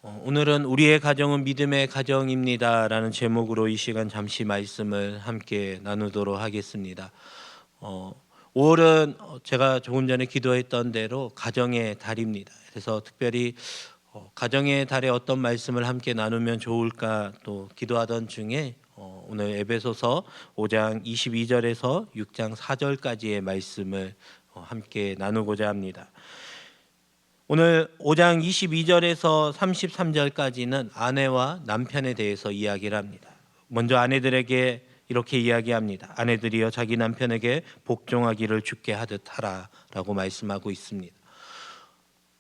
오늘은 우리의 가정은 믿음의 가정입니다라는 제목으로 이 시간 잠시 말씀을 함께 나누도록 하겠습니다. 5월은 제가 조금 전에 기도했던 대로 가정의 달입니다. 그래서 특별히 가정의 달에 어떤 말씀을 함께 나누면 좋을까 또 기도하던 중에 오늘 에베소서 5장 22절에서 6장 4절까지의 말씀을 함께 나누고자 합니다. 오늘 5장 22절에서 33절까지는 아내와 남편에 대해서 이야기를 합니다. 먼저 아내들에게 이렇게 이야기합니다. 아내들이여 자기 남편에게 복종하기를 주께 하듯 하라라고 말씀하고 있습니다.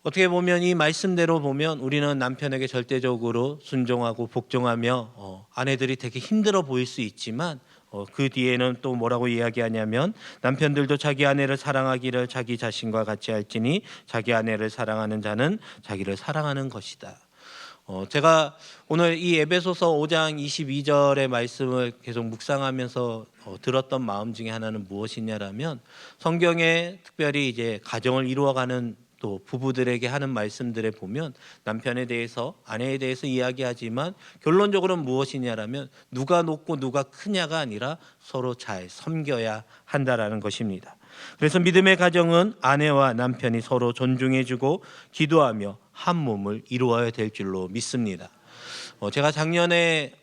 어떻게 보면 이 말씀대로 보면 우리는 남편에게 절대적으로 순종하고 복종하며 아내들이 되게 힘들어 보일 수 있지만 그 뒤에는 또 뭐라고 이야기하냐면 남편들도 자기 아내를 사랑하기를 자기 자신과 같이 할지니 자기 아내를 사랑하는 자는 자기를 사랑하는 것이다. 제가 오늘 이 에베소서 5장 22절의 말씀을 계속 묵상하면서 들었던 마음 중에 하나는 무엇이냐라면 성경에 특별히 이제 가정을 이루어가는 또 부부들에게 하는 말씀들에 보면 남편에 대해서 아내에 대해서 이야기하지만 결론적으로는 무엇이냐라면 누가 높고 누가 크냐가 아니라 서로 잘 섬겨야 한다라는 것입니다. 그래서 믿음의 가정은 아내와 남편이 서로 존중해주고 기도하며 한 몸을 이루어야 될 줄로 믿습니다. 제가 작년에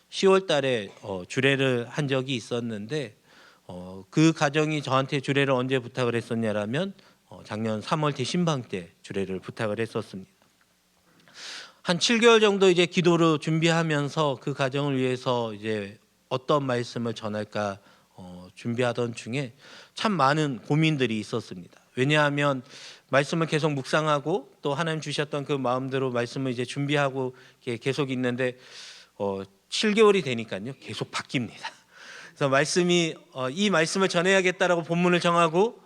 10월 달에 주례를 한 적이 있었는데 그 가정이 저한테 주례를 언제 부탁을 했었냐라면 작년 3월 대신방 때 주례를 부탁을 했었습니다. 한 7개월 정도 이제 기도를 준비하면서 그 가정을 위해서 이제 어떤 말씀을 전할까 준비하던 중에 참 많은 고민들이 있었습니다. 왜냐하면 말씀을 계속 묵상하고 또 하나님 주셨던 그 마음대로 말씀을 이제 준비하고 계속 있는데 7개월이 되니까요 계속 바뀝니다. 그래서 말씀이 이 말씀을 전해야겠다라고 본문을 정하고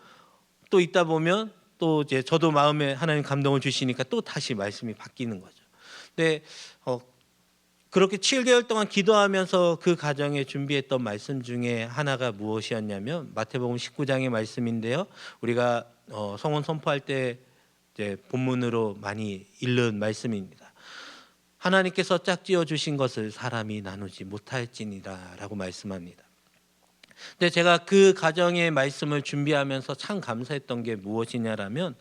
또 있다 보면 또 이제 저도 마음에 하나님 감동을 주시니까 또 다시 말씀이 바뀌는 거죠. 근데 그렇게 7개월 동안 기도하면서 그 가정에 준비했던 말씀 중에 하나가 무엇이었냐면 마태복음 19장의 말씀인데요. 우리가 성원 선포할 때 이제 본문으로 많이 읽는 말씀입니다. 하나님께서 짝지어 주신 것을 사람이 나누지 못할지니라라고 말씀합니다. 근데 제가 그 가정의 말씀을 준비하면서 참 감사했던 게 무엇이냐라면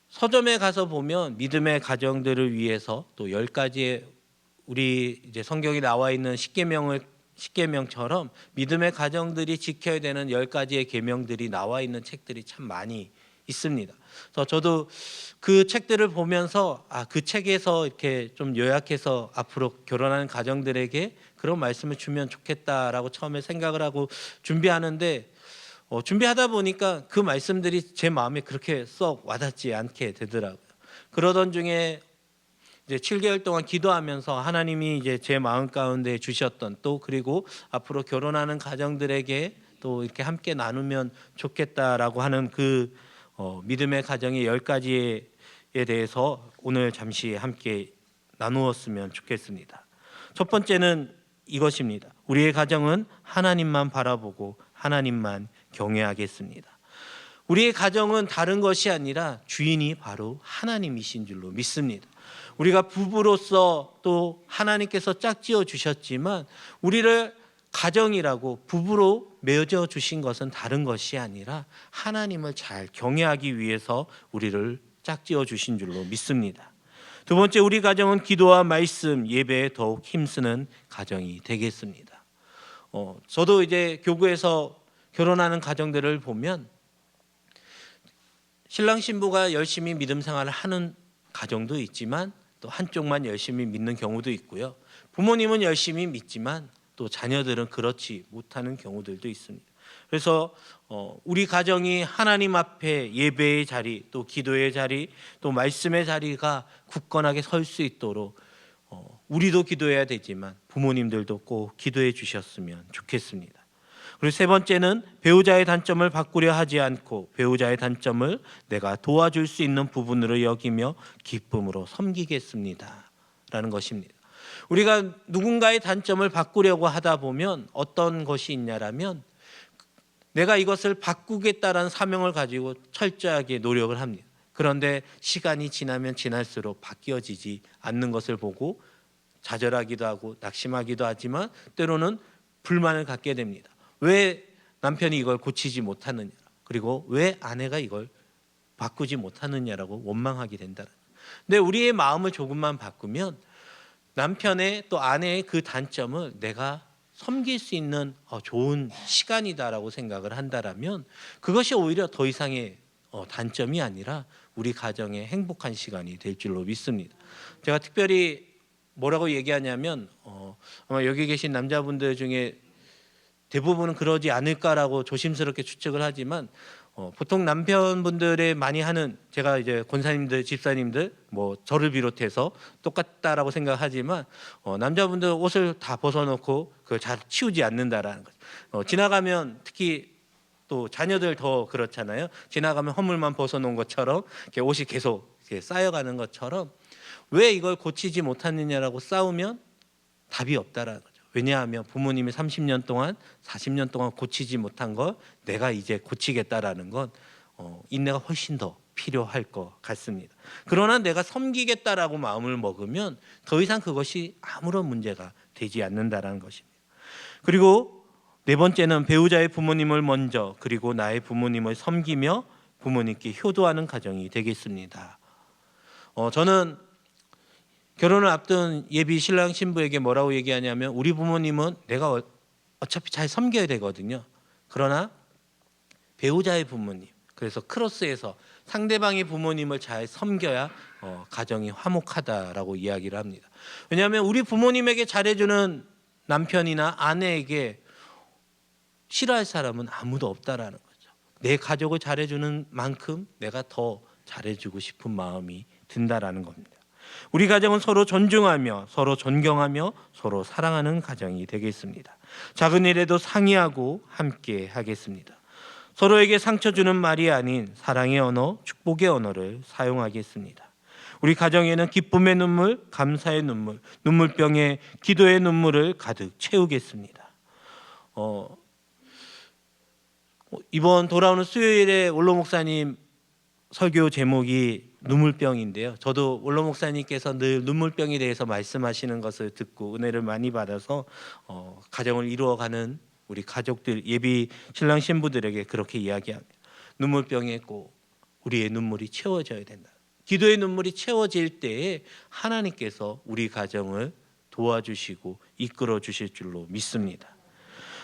서점에 가서 보면 믿음의 가정들을 위해서 또 10가지의 우리 이제 성경에 나와 있는 십계명처럼 믿음의 가정들이 지켜야 되는 10가지의 계명들이 나와 있는 책들이 참 많이 있습니다. 그래서 저도 그 책들을 보면서 그 책에서 이렇게 좀 요약해서 앞으로 결혼하는 가정들에게 그런 말씀을 주면 좋겠다라고 처음에 생각을 하고 준비하는데 준비하다 보니까 그 말씀들이 제 마음에 그렇게 썩 와닿지 않게 되더라고요. 그러던 중에 이제 7개월 동안 기도하면서 하나님이 이제 제 마음 가운데 주셨던 또 그리고 앞으로 결혼하는 가정들에게 또 이렇게 함께 나누면 좋겠다라고 하는 그 믿음의 가정의 10가지에 대해서 오늘 잠시 함께 나누었으면 좋겠습니다. 첫 번째는 이것입니다. 우리의 가정은 하나님만 바라보고 하나님만 경외하겠습니다. 우리의 가정은 다른 것이 아니라 주인이 바로 하나님이신 줄로 믿습니다. 우리가 부부로서 또 하나님께서 짝지어 주셨지만 우리를 가정이라고 부부로 맺어 주신 것은 다른 것이 아니라 하나님을 잘 경외하기 위해서 우리를 짝지어 주신 줄로 믿습니다. 두 번째, 우리 가정은 기도와 말씀, 예배에 더욱 힘쓰는 가정이 되겠습니다. 저도 이제 교구에서 결혼하는 가정들을 보면 신랑 신부가 열심히 믿음 생활을 하는 가정도 있지만 또 한쪽만 열심히 믿는 경우도 있고요. 부모님은 열심히 믿지만 또 자녀들은 그렇지 못하는 경우들도 있습니다. 그래서 우리 가정이 하나님 앞에 예배의 자리, 또 기도의 자리, 또 말씀의 자리가 굳건하게 설 수 있도록 우리도 기도해야 되지만 부모님들도 꼭 기도해 주셨으면 좋겠습니다. 그리고 세 번째는 배우자의 단점을 바꾸려 하지 않고 배우자의 단점을 내가 도와줄 수 있는 부분으로 여기며 기쁨으로 섬기겠습니다 라는 것입니다. 우리가 누군가의 단점을 바꾸려고 하다 보면 어떤 것이 있냐라면 내가 이것을 바꾸겠다라는 사명을 가지고 철저하게 노력을 합니다. 그런데 시간이 지나면 지날수록 바뀌어지지 않는 것을 보고 좌절하기도 하고 낙심하기도 하지만 때로는 불만을 갖게 됩니다. 왜 남편이 이걸 고치지 못하느냐, 그리고 왜 아내가 이걸 바꾸지 못하느냐라고 원망하게 된다. 근데 우리의 마음을 조금만 바꾸면 남편의 또 아내의 그 단점을 내가 섬길 수 있는 좋은 시간이다라고 생각을 한다라면 그것이 오히려 더 이상의 단점이 아니라 우리 가정의 행복한 시간이 될 줄로 믿습니다. 제가 특별히 뭐라고 얘기하냐면 아마 여기 계신 남자분들 중에 대부분은 그러지 않을까라고 조심스럽게 추측을 하지만 보통 남편분들의 많이 하는, 제가 이제 권사님들, 집사님들 뭐 저를 비롯해서 똑같다라고 생각하지만 남자분들 옷을 다 벗어놓고 그걸 잘 치우지 않는다라는 거죠. 지나가면 특히 또 자녀들 더 그렇잖아요. 지나가면 허물만 벗어놓은 것처럼 이렇게 옷이 계속 이렇게 쌓여가는 것처럼 왜 이걸 고치지 못하느냐라고 싸우면 답이 없다라는 거죠. 왜냐하면 부모님이 30년 동안 40년 동안 고치지 못한 걸 내가 이제 고치겠다라는 건 인내가 훨씬 더 필요할 것 같습니다. 그러나 내가 섬기겠다라고 마음을 먹으면 더 이상 그것이 아무런 문제가 되지 않는다라는 것입니다. 그리고 네 번째는 배우자의 부모님을 먼저 그리고 나의 부모님을 섬기며 부모님께 효도하는 가정이 되겠습니다. 저는 결혼을 앞둔 예비 신랑 신부에게 뭐라고 얘기하냐면 우리 부모님은 내가 어차피 잘 섬겨야 되거든요. 그러나 배우자의 부모님, 그래서 크로스에서 상대방의 부모님을 잘 섬겨야 가정이 화목하다라고 이야기를 합니다. 왜냐하면 우리 부모님에게 잘해주는 남편이나 아내에게 싫어할 사람은 아무도 없다라는 거죠. 내 가족을 잘해주는 만큼 내가 더 잘해주고 싶은 마음이 든다라는 겁니다. 우리 가정은 서로 존중하며 서로 존경하며 서로 사랑하는 가정이 되겠습니다. 작은 일에도 상의하고 함께 하겠습니다. 서로에게 상처 주는 말이 아닌 사랑의 언어, 축복의 언어를 사용하겠습니다. 우리 가정에는 기쁨의 눈물, 감사의 눈물, 눈물병에 기도의 눈물을 가득 채우겠습니다. 이번 돌아오는 수요일에 원로 목사님 설교 제목이 눈물병인데요. 저도 원로 목사님께서 늘 눈물병에 대해서 말씀하시는 것을 듣고 은혜를 많이 받아서 가정을 이루어가는 우리 가족들, 예비 신랑 신부들에게 그렇게 이야기합니다. 눈물병에 꼭 우리의 눈물이 채워져야 된다. 기도의 눈물이 채워질 때에 하나님께서 우리 가정을 도와주시고 이끌어 주실 줄로 믿습니다.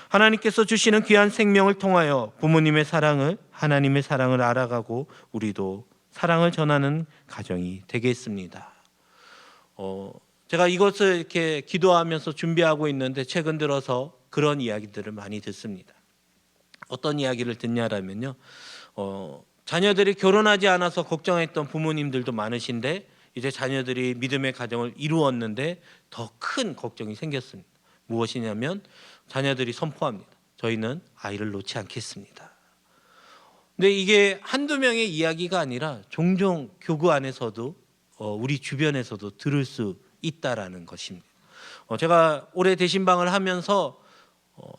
하나님께서 주시는 귀한 생명을 통하여 부모님의 사랑을, 하나님의 사랑을 알아가고 우리도 사랑을 전하는 가정이 되겠습니다. 제가 이것을 이렇게 기도하면서 준비하고 있는데 최근 들어서 그런 이야기들을 많이 듣습니다. 어떤 이야기를 듣냐라면요, 자녀들이 결혼하지 않아서 걱정했던 부모님들도 많으신데 이제 자녀들이 믿음의 가정을 이루었는데 더 큰 걱정이 생겼습니다. 무엇이냐면 자녀들이 선포합니다. 저희는 아이를 놓지 않겠습니다. 근데 이게 한두 명의 이야기가 아니라 종종 교구 안에서도 우리 주변에서도 들을 수 있다라는 것입니다. 제가 올해 대신방을 하면서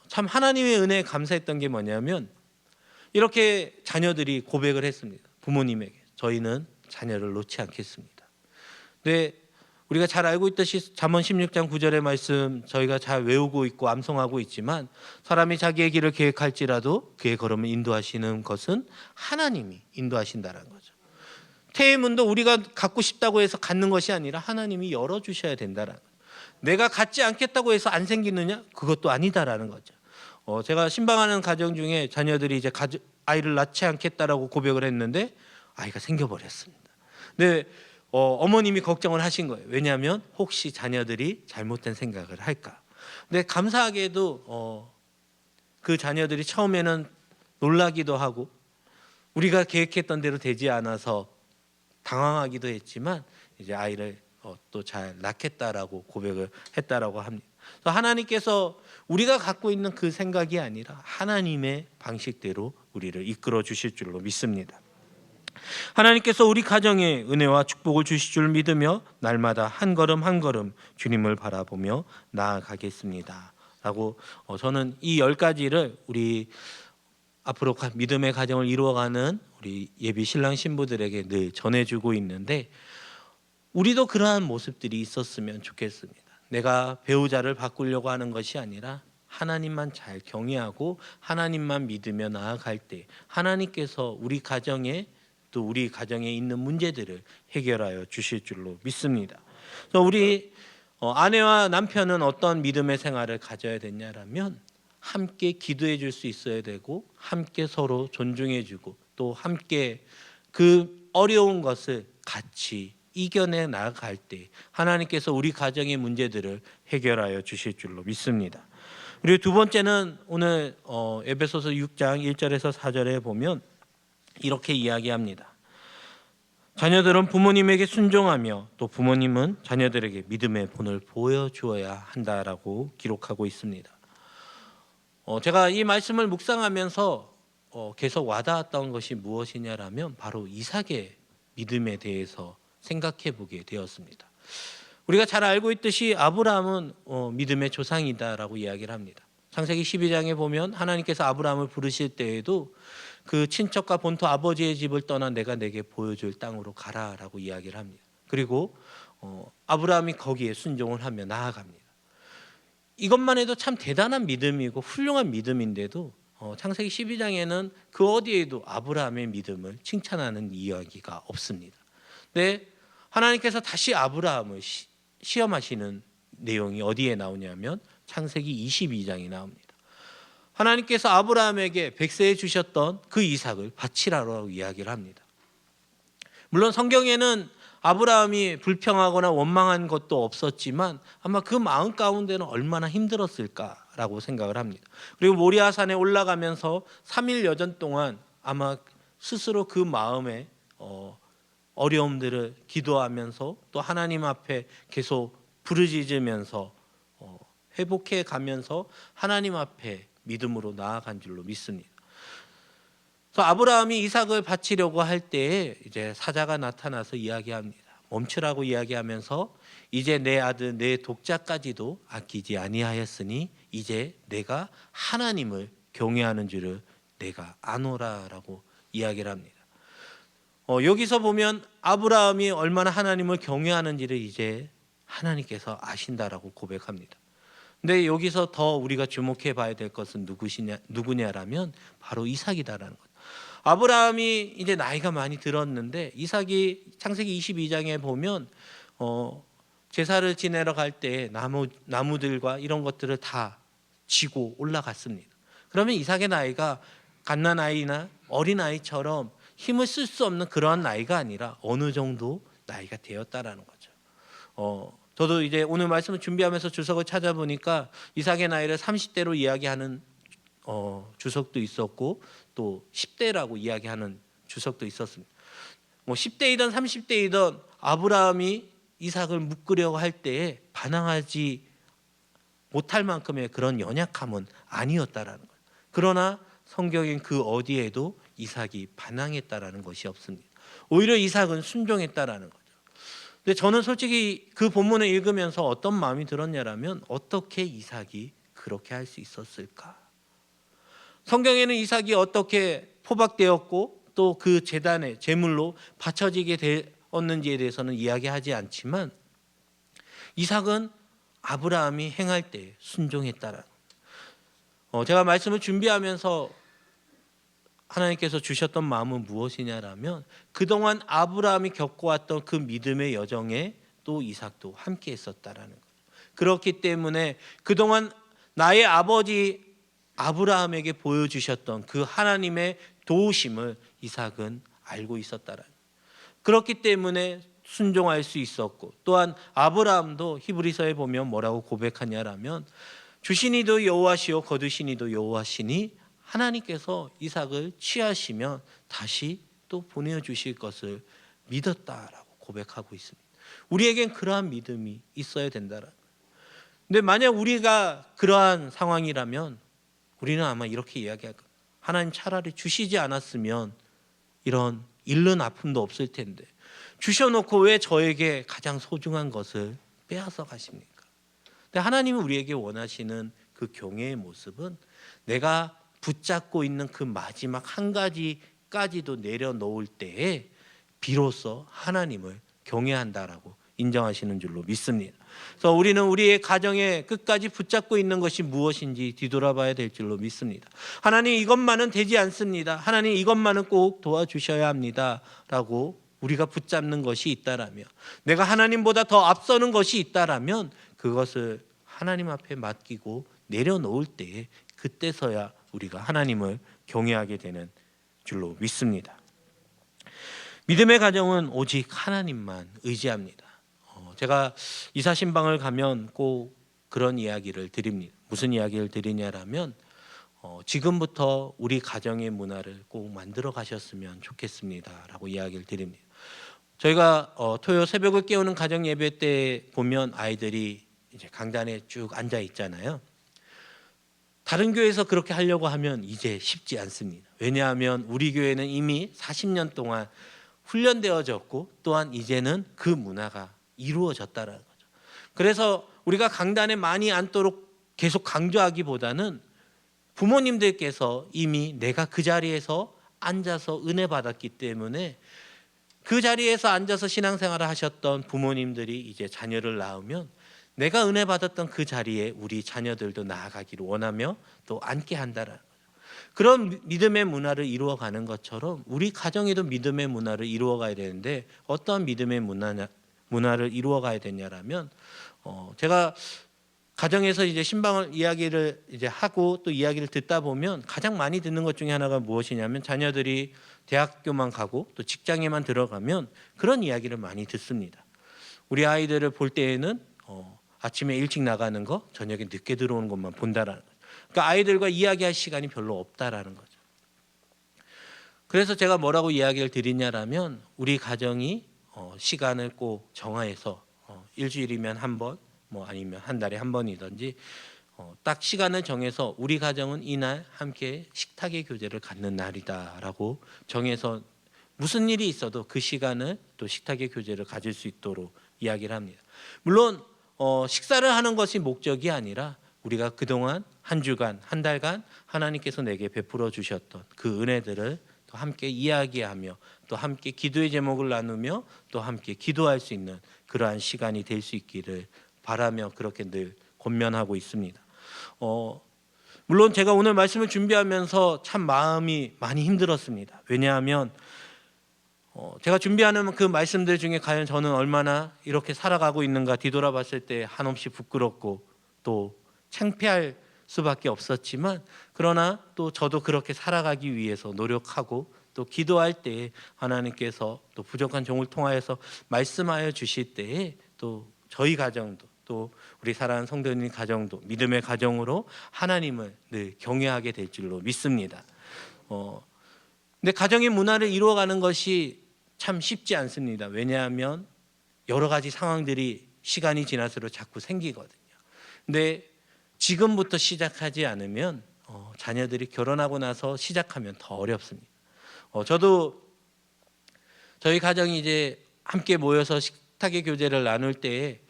참 하나님의 은혜에 감사했던 게 뭐냐면 이렇게 자녀들이 고백을 했습니다. 부모님에게 저희는 자녀를 놓지 않겠습니다. 근데 우리가 잘 알고 있듯이 잠언 16장 9절의 말씀 저희가 잘 외우고 있고 암송하고 있지만 사람이 자기의 길을 계획할지라도 그의 걸음을 인도하시는 것은 하나님이 인도하신다는 거죠. 태의 문도 우리가 갖고 싶다고 해서 갖는 것이 아니라 하나님이 열어주셔야 된다는 거죠. 내가 갖지 않겠다고 해서 안 생기느냐? 그것도 아니다라는 거죠. 제가 신방하는 가정 중에 자녀들이 이제 아이를 낳지 않겠다라고 고백을 했는데 아이가 생겨버렸습니다. 근데 어머님이 걱정을 하신 거예요. 왜냐하면 혹시 자녀들이 잘못된 생각을 할까. 근데 감사하게도 그 자녀들이 처음에는 놀라기도 하고 우리가 계획했던 대로 되지 않아서 당황하기도 했지만 이제 아이를 또 잘 낳겠다라고 고백을 했다라고 합니다. 그래서 하나님께서 우리가 갖고 있는 그 생각이 아니라 하나님의 방식대로 우리를 이끌어 주실 줄로 믿습니다. 하나님께서 우리 가정에 은혜와 축복을 주실 줄 믿으며 날마다 한 걸음 한 걸음 주님을 바라보며 나아가겠습니다 라고 저는 이 10가지를 우리 앞으로 믿음의 가정을 이루어가는 우리 예비 신랑 신부들에게 늘 전해주고 있는데, 우리도 그러한 모습들이 있었으면 좋겠습니다. 내가 배우자를 바꾸려고 하는 것이 아니라 하나님만 잘 경외하고 하나님만 믿으며 나아갈 때 하나님께서 우리 가정에 또 우리 가정에 있는 문제들을 해결하여 주실 줄로 믿습니다. 그래서 우리 아내와 남편은 어떤 믿음의 생활을 가져야 되냐라면, 함께 기도해 줄 수 있어야 되고, 함께 서로 존중해 주고, 또 함께 그 어려운 것을 같이 이겨내 나아갈 때 하나님께서 우리 가정의 문제들을 해결하여 주실 줄로 믿습니다. 그리고 두 번째는 오늘 에베소서 6장 1절에서 4절에 보면 이렇게 이야기합니다. 자녀들은 부모님에게 순종하며 또 부모님은 자녀들에게 믿음의 본을 보여주어야 한다라고 기록하고 있습니다. 제가 이 말씀을 묵상하면서 계속 와닿았던 것이 무엇이냐라면 바로 이삭의 믿음에 대해서 생각해 보게 되었습니다. 우리가 잘 알고 있듯이 아브라함은 믿음의 조상이다라고 이야기를 합니다. 창세기 12장에 보면 하나님께서 아브라함을 부르실 때에도 그 친척과 본토 아버지의 집을 떠나 내가 내게 보여줄 땅으로 가라라고 이야기를 합니다. 그리고 아브라함이 거기에 순종을 하며 나아갑니다. 이것만 해도 참 대단한 믿음이고 훌륭한 믿음인데도 창세기 12장에는 그 어디에도 아브라함의 믿음을 칭찬하는 이야기가 없습니다. 근데 하나님께서 다시 아브라함을 시험하시는 내용이 어디에 나오냐면 창세기 22장이 나옵니다. 하나님께서 아브라함에게 백세에 주셨던 그 이삭을 바치라고 이야기를 합니다. 물론 성경에는 아브라함이 불평하거나 원망한 것도 없었지만 아마 그 마음 가운데는 얼마나 힘들었을까라고 생각을 합니다. 그리고 모리아산에 올라가면서 3일 여전 동안 아마 스스로 그 마음에 어려움들을 기도하면서 또 하나님 앞에 계속 부르짖으면서 회복해 가면서 하나님 앞에 믿음으로 나아간 줄로 믿습니다. 그래서 아브라함이 이삭을 바치려고 할 때에 이제 사자가 나타나서 이야기합니다. 멈추라고 이야기하면서 이제 내 아들 내 독자까지도 아끼지 아니하였으니 이제 내가 하나님을 경외하는 줄을 내가 아노라라고 이야기를 합니다. 여기서 보면 아브라함이 얼마나 하나님을 경외하는지를 이제 하나님께서 아신다라고 고백합니다. 근데 여기서 더 우리가 주목해 봐야 될 것은 누구냐라면 바로 이삭이다라는 것. 아브라함이 이제 나이가 많이 들었는데 이삭이 창세기 22장에 보면 제사를 지내러 갈 때 나무들과 이런 것들을 다 지고 올라갔습니다. 그러면 이삭의 나이가 갓난아이나 어린아이처럼 힘을 쓸 수 없는 그러한 나이가 아니라 어느 정도 나이가 되었다라는 거죠. 저도 이제 오늘 말씀을 준비하면서 주석을 찾아보니까 이삭의 나이를 30대로 이야기하는 주석도 있었고 또 10대라고 이야기하는 주석도 있었습니다. 10대이든 30대이든 아브라함이 이삭을 묶으려고 할 때에 반항하지 못할 만큼의 그런 연약함은 아니었다라는 거예요. 그러나 성경엔 그 어디에도 이삭이 반항했다라는 것이 없습니다. 오히려 이삭은 순종했다라는 거죠. 근데 저는 솔직히 그 본문을 읽으면서 어떤 마음이 들었냐라면 어떻게 이삭이 그렇게 할 수 있었을까? 성경에는 이삭이 어떻게 포박되었고 또 그 제단에 제물로 바쳐지게 되었는지에 대해서는 이야기하지 않지만 이삭은 아브라함이 행할 때 순종했다라는 제가 말씀을 준비하면서 하나님께서 주셨던 마음은 무엇이냐라면 그동안 아브라함이 겪어왔던 그 믿음의 여정에 또 이삭도 함께 했었다라는 거죠. 그렇기 때문에 그동안 나의 아버지 아브라함에게 보여주셨던 그 하나님의 도우심을 이삭은 알고 있었다라는 거죠. 그렇기 때문에 순종할 수 있었고 또한 아브라함도 히브리서에 보면 뭐라고 고백하냐라면 주시니도 여호와시요 거두시니도 여호와시니 하나님께서 이삭을 취하시면 다시 또 보내주실 것을 믿었다라고 고백하고 있습니다. 우리에겐 그러한 믿음이 있어야 된다라는 거예요. 근데 만약 우리가 그러한 상황이라면 우리는 아마 이렇게 이야기할 거예요. 하나님 차라리 주시지 않았으면 이런 잃는 아픔도 없을 텐데 주셔놓고 왜 저에게 가장 소중한 것을 빼앗아 가십니까? 근데 하나님은 우리에게 원하시는 그 경외의 모습은 내가 붙잡고 있는 그 마지막 한 가지까지도 내려놓을 때에 비로소 하나님을 경외한다라고 인정하시는 줄로 믿습니다. 그래서 우리는 우리의 가정에 끝까지 붙잡고 있는 것이 무엇인지 뒤돌아봐야 될 줄로 믿습니다. 하나님 이것만은 되지 않습니다. 하나님 이것만은 꼭 도와주셔야 합니다라고 우리가 붙잡는 것이 있다라면, 내가 하나님보다 더 앞서는 것이 있다라면 그것을 하나님 앞에 맡기고 내려놓을 때에 그때서야 우리가 하나님을 경외하게 되는 줄로 믿습니다. 믿음의 가정은 오직 하나님만 의지합니다. 제가 이사신방을 가면 꼭 그런 이야기를 드립니다. 무슨 이야기를 드리냐라면 지금부터 우리 가정의 문화를 꼭 만들어 가셨으면 좋겠습니다라고 이야기를 드립니다. 저희가 토요 새벽을 깨우는 가정 예배 때 보면 아이들이 이제 강단에 쭉 앉아 있잖아요. 다른 교회에서 그렇게 하려고 하면 이제 쉽지 않습니다. 왜냐하면 우리 교회는 이미 40년 동안 훈련되어졌고 또한 이제는 그 문화가 이루어졌다는 거죠. 그래서 우리가 강단에 많이 앉도록 계속 강조하기보다는 부모님들께서 이미 내가 그 자리에서 앉아서 은혜 받았기 때문에 그 자리에서 앉아서 신앙생활을 하셨던 부모님들이 이제 자녀를 낳으면 내가 은혜 받았던 그 자리에 우리 자녀들도 나아가기를 원하며 또 앉게 한다라는 거죠. 그런 믿음의 문화를 이루어가는 것처럼 우리 가정에도 믿음의 문화를 이루어가야 되는데 어떠한 믿음의 문화를 이루어가야 되냐라면 제가 가정에서 이제 신방을 이야기를 이제 하고 또 이야기를 듣다 보면 가장 많이 듣는 것 중에 하나가 무엇이냐면 자녀들이 대학교만 가고 또 직장에만 들어가면 그런 이야기를 많이 듣습니다. 우리 아이들을 볼 때에는 아침에 일찍 나가는 거, 저녁에 늦게 들어오는 것만 본다라는 거죠. 그러니까 아이들과 이야기할 시간이 별로 없다라는 거죠. 그래서 제가 뭐라고 이야기를 드리냐라면 우리 가정이 시간을 꼭 정해서 일주일이면 한 번, 뭐 아니면 한 달에 한 번이든지 딱 시간을 정해서 우리 가정은 이날 함께 식탁의 교제를 갖는 날이다라고 정해서 무슨 일이 있어도 그 시간을 또 식탁의 교제를 가질 수 있도록 이야기를 합니다. 물론 식사를 하는 것이 목적이 아니라 우리가 그동안 한 주간, 한 달간 하나님께서 내게 베풀어 주셨던 그 은혜들을 또 함께 이야기하며 또 함께 기도의 제목을 나누며 또 함께 기도할 수 있는 그러한 시간이 될 수 있기를 바라며 그렇게 늘 권면하고 있습니다. 물론 제가 오늘 말씀을 준비하면서 참 마음이 많이 힘들었습니다. 왜냐하면 제가 준비하는 그 말씀들 중에 과연 저는 얼마나 이렇게 살아가고 있는가 뒤돌아봤을 때 한없이 부끄럽고 또 창피할 수밖에 없었지만, 그러나 또 저도 그렇게 살아가기 위해서 노력하고 또 기도할 때 하나님께서 또 부족한 종을 통하여서 말씀하여 주실 때에 또 저희 가정도 또 우리 사랑하는 성도님 가정도 믿음의 가정으로 하나님을 늘 경외하게 될 줄로 믿습니다. 근데 가정의 문화를 이루어가는 것이 참 쉽지 않습니다. 왜냐하면 여러 가지 상황들이 시간이 지날수록 자꾸 생기거든요. 근데 지금부터 시작하지 않으면 자녀들이 결혼하고 나서 시작하면 더 어렵습니다. 저도 저희 가정이 이제 함께 모여서 식탁의 교제를 나눌 때에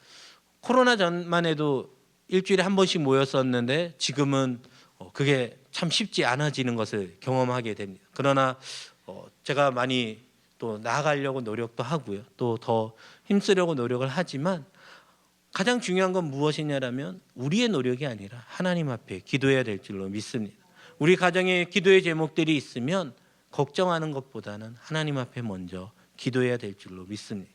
코로나 전만 해도 일주일에 한 번씩 모였었는데 지금은 그게 참 쉽지 않아지는 것을 경험하게 됩니다. 그러나 제가 많이 또 나아가려고 노력도 하고요. 또 더 힘쓰려고 노력을 하지만 가장 중요한 건 무엇이냐라면 우리의 노력이 아니라 하나님 앞에 기도해야 될 줄로 믿습니다. 우리 가정에 기도의 제목들이 있으면 걱정하는 것보다는 하나님 앞에 먼저 기도해야 될 줄로 믿습니다.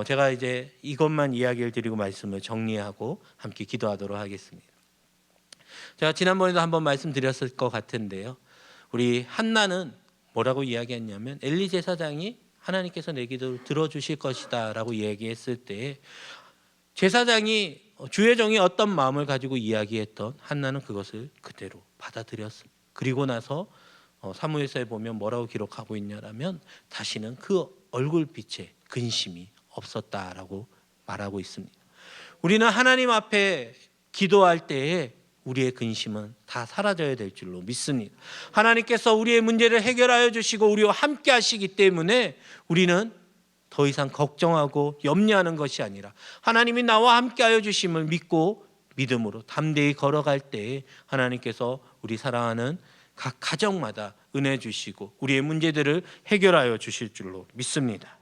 제가 이제 이것만 이야기를 드리고 말씀을 정리하고 함께 기도하도록 하겠습니다. 제가 지난번에도 한번 말씀드렸을 것 같은데요. 우리 한나는 뭐라고 이야기했냐면 엘리 제사장이 하나님께서 내 기도를 들어주실 것이다 라고 이야기했을 때 제사장이 주의 종이 어떤 마음을 가지고 이야기했던 한나는 그것을 그대로 받아들였습니다. 그리고 나서 사무엘서에 보면 뭐라고 기록하고 있냐라면 다시는 그 얼굴빛에 근심이 없었다라고 말하고 있습니다. 우리는 하나님 앞에 기도할 때에 우리의 근심은 다 사라져야 될 줄로 믿습니다. 하나님께서 우리의 문제를 해결하여 주시고 우리와 함께 하시기 때문에 우리는 더 이상 걱정하고 염려하는 것이 아니라 하나님이 나와 함께 하여 주심을 믿고 믿음으로 담대히 걸어갈 때에 하나님께서 우리 사랑하는 각 가정마다 은혜 주시고 우리의 문제들을 해결하여 주실 줄로 믿습니다.